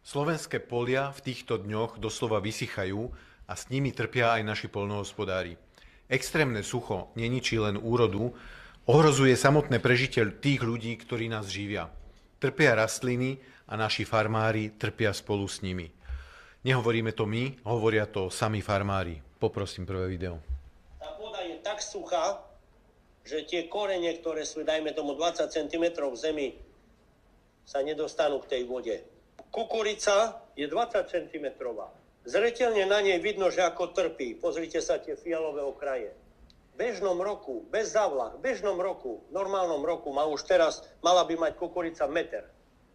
Slovenské polia v týchto dňoch doslova vysychajú a s nimi trpia aj naši poľnohospodári. Extrémne sucho neničí len úrodu, ohrozuje samotné prežitie tých ľudí, ktorí nás živia. Trpia rastliny a naši farmári trpia spolu s nimi. Nehovoríme to my, hovoria to sami farmári. Poprosím prvé video. Tá pôda je tak suchá, že tie korene, ktoré sú, dajme tomu 20 cm v zemi, sa nedostanú k tej vode. Kukurica je 20 cm. Zreteľne na nej vidno, že ako trpí. Pozrite sa tie fialové okraje. V bežnom roku, bez závlah, v bežnom roku, v normálnom roku mala by mať kukurica meter.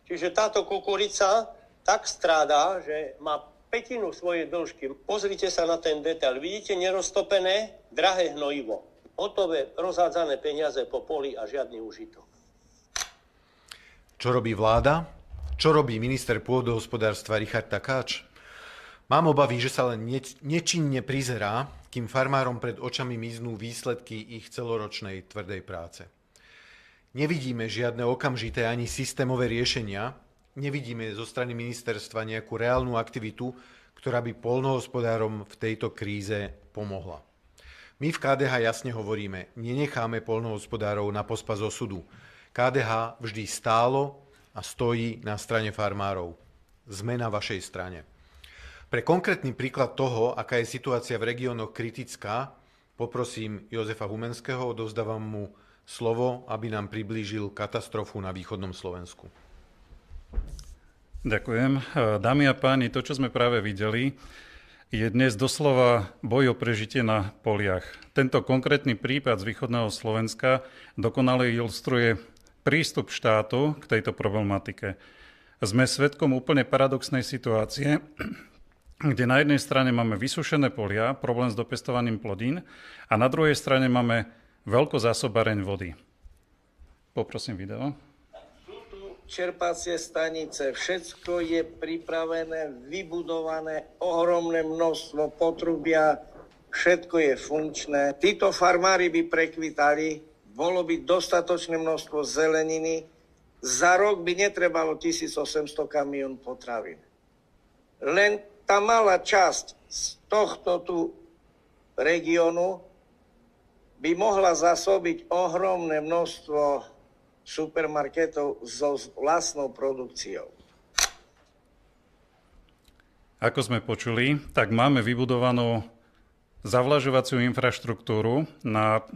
Čiže táto kukurica tak strádá, že má pätinu svojej dĺžky. Pozrite sa na ten detail. Vidíte neroztopené, drahé hnojivo. Hotové, rozhádzané peniaze po poli a žiadny užitok. Čo robí vláda? Čo robí minister pôdohospodárstva Richard Takáč? Mám obavy, že sa len nečinne prizerá, kým farmárom pred očami miznú výsledky ich celoročnej tvrdej práce. Nevidíme žiadne okamžité ani systémové riešenia, nevidíme zo strany ministerstva nejakú reálnu aktivitu, ktorá by poľnohospodárom v tejto kríze pomohla. My v KDH jasne hovoríme, nenecháme poľnohospodárov na pospas osudu. KDH vždy stálo a stojí na strane farmárov. Sme na vašej strane. Pre konkrétny príklad toho, aká je situácia v regiónoch kritická, poprosím Jozefa Humenského, odovzdávam mu slovo, aby nám priblížil katastrofu na východnom Slovensku. Ďakujem. Dámy a páni, to, čo sme práve videli, je dnes doslova boj o prežitie na poliach. Tento konkrétny prípad z východného Slovenska dokonale ilustruje prístup štátu k tejto problematike. Sme svedkom úplne paradoxnej situácie, kde na jednej strane máme vysušené polia, problém s dopestovaním plodín, a na druhej strane máme veľkozásobareň vody. Poprosím video. Sú tu čerpacie stanice, všetko je pripravené, vybudované, ohromné množstvo potrubia, všetko je funkčné. Títo farmári by prekvitali, bolo by dostatočné množstvo zeleniny, za rok by netrebalo 1800 kamión potravín. Len tá malá časť z tohto tu regiónu by mohla zásobiť ohromné množstvo supermarketov so vlastnou produkciou. Ako sme počuli, tak máme vybudovanú zavlažovaciu infraštruktúru,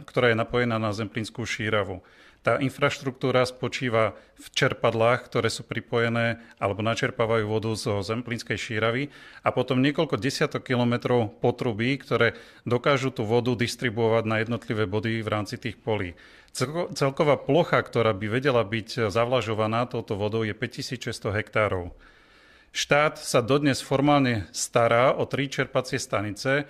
ktorá je napojená na Zemplínskú šíravu. Tá infraštruktúra spočíva v čerpadlách, ktoré sú pripojené alebo načerpávajú vodu zo Zemplínskej šíravy, a potom niekoľko desiatok kilometrov potrubí, ktoré dokážu tú vodu distribuovať na jednotlivé body v rámci tých polí. Celková plocha, ktorá by vedela byť zavlažovaná touto vodou, je 5600 hektárov. Štát sa dodnes formálne stará o 3 čerpacie stanice,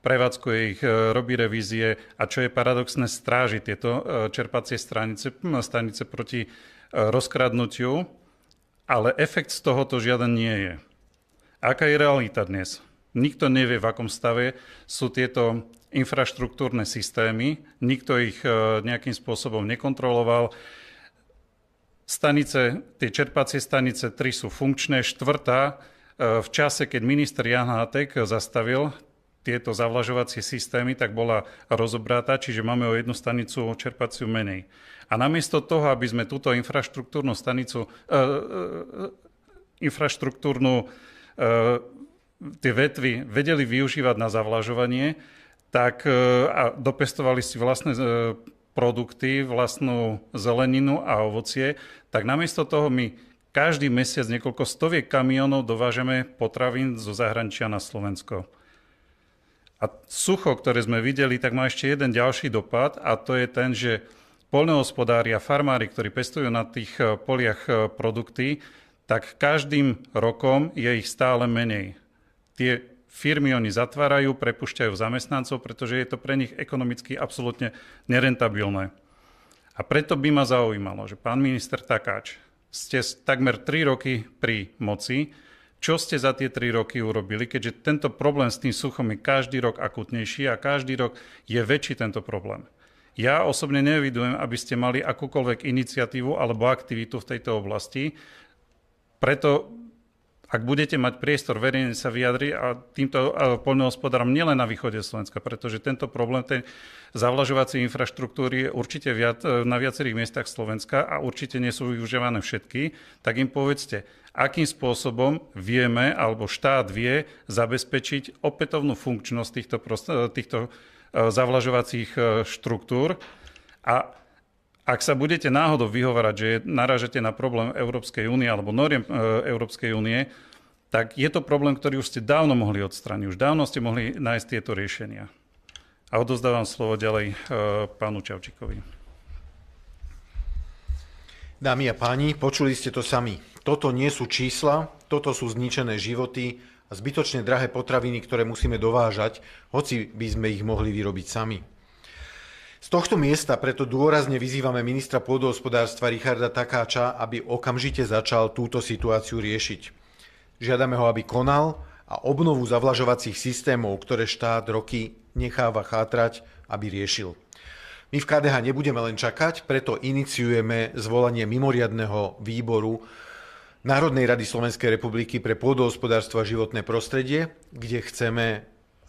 prevádzkuje ich, robí revízie a, čo je paradoxné, stráži tieto čerpacie stanice proti rozkradnutiu, ale efekt z tohoto žiaden nie je. Aká je realita dnes? Nikto nevie, v akom stave sú tieto infraštruktúrne systémy, nikto ich nejakým spôsobom nekontroloval. Tie čerpacie stanice 3 sú funkčné, 4. v čase, keď minister Ján Hátek zastavil tieto zavlažovacie systémy, tak bola rozobratá, čiže máme o jednu stanicu čerpaciu menej. A namiesto toho, aby sme túto tie vetvy vedeli využívať na zavlažovanie, tak a dopestovali si vlastné produkty, vlastnú zeleninu a ovocie, tak namiesto toho my každý mesiac niekoľko stoviek kamiónov dovážame potravín zo zahraničia na Slovensko. A sucho, ktoré sme videli, tak má ešte jeden ďalší dopad, a to je ten, že poľnohospodári a farmári, ktorí pestujú na tých poliach produkty, tak každým rokom je ich stále menej. Tie firmy oni zatvárajú, prepúšťajú zamestnancov, pretože je to pre nich ekonomicky absolútne nerentabilné. A preto by ma zaujímalo, že pán minister Takáč, ste takmer 3 roky pri moci. Čo ste za tie 3 roky urobili, keďže tento problém s tým suchom je každý rok akutnejší a každý rok je väčší tento problém? Ja osobne neevidujem, aby ste mali akúkoľvek iniciatívu alebo aktivitu v tejto oblasti. Preto ak budete mať priestor verejne sa vyjadriť a týmto poľnohospodárom nielen na východe Slovenska, pretože tento problém tej zavlažovacej infraštruktúry je určite na viacerých miestach Slovenska a určite nie sú využívané všetky, tak im povedzte, akým spôsobom vieme alebo štát vie zabezpečiť opätovnú funkčnosť týchto zavlažovacích štruktúr. A ak sa budete náhodou vyhovárať, že narážete na problém Európskej únie alebo noriem Európskej únie, tak je to problém, ktorý už ste dávno mohli odstrániť. Už dávno ste mohli nájsť tieto riešenia. A odovzdávam slovo ďalej pánu Čavčíkovi. Dámy a páni, počuli ste to sami. Toto nie sú čísla, toto sú zničené životy a zbytočne drahé potraviny, ktoré musíme dovážať, hoci by sme ich mohli vyrobiť sami. Z tohto miesta preto dôrazne vyzývame ministra pôdohospodárstva Richarda Takáča, aby okamžite začal túto situáciu riešiť. Žiadame ho, aby konal a obnovu zavlažovacích systémov, ktoré štát roky necháva chátrať, aby riešil. My v KDH nebudeme len čakať, preto iniciujeme zvolanie mimoriadneho výboru Národnej rady Slovenskej republiky pre pôdohospodárstvo a životné prostredie, kde chceme,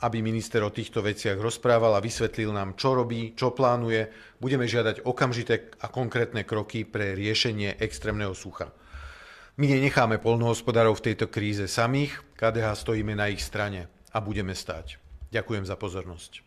aby minister o týchto veciach rozprával a vysvetlil nám, čo robí, čo plánuje. Budeme žiadať okamžité a konkrétne kroky pre riešenie extrémneho sucha. My nenecháme poľnohospodárov v tejto kríze samých, KDH stojíme na ich strane a budeme stáť. Ďakujem za pozornosť.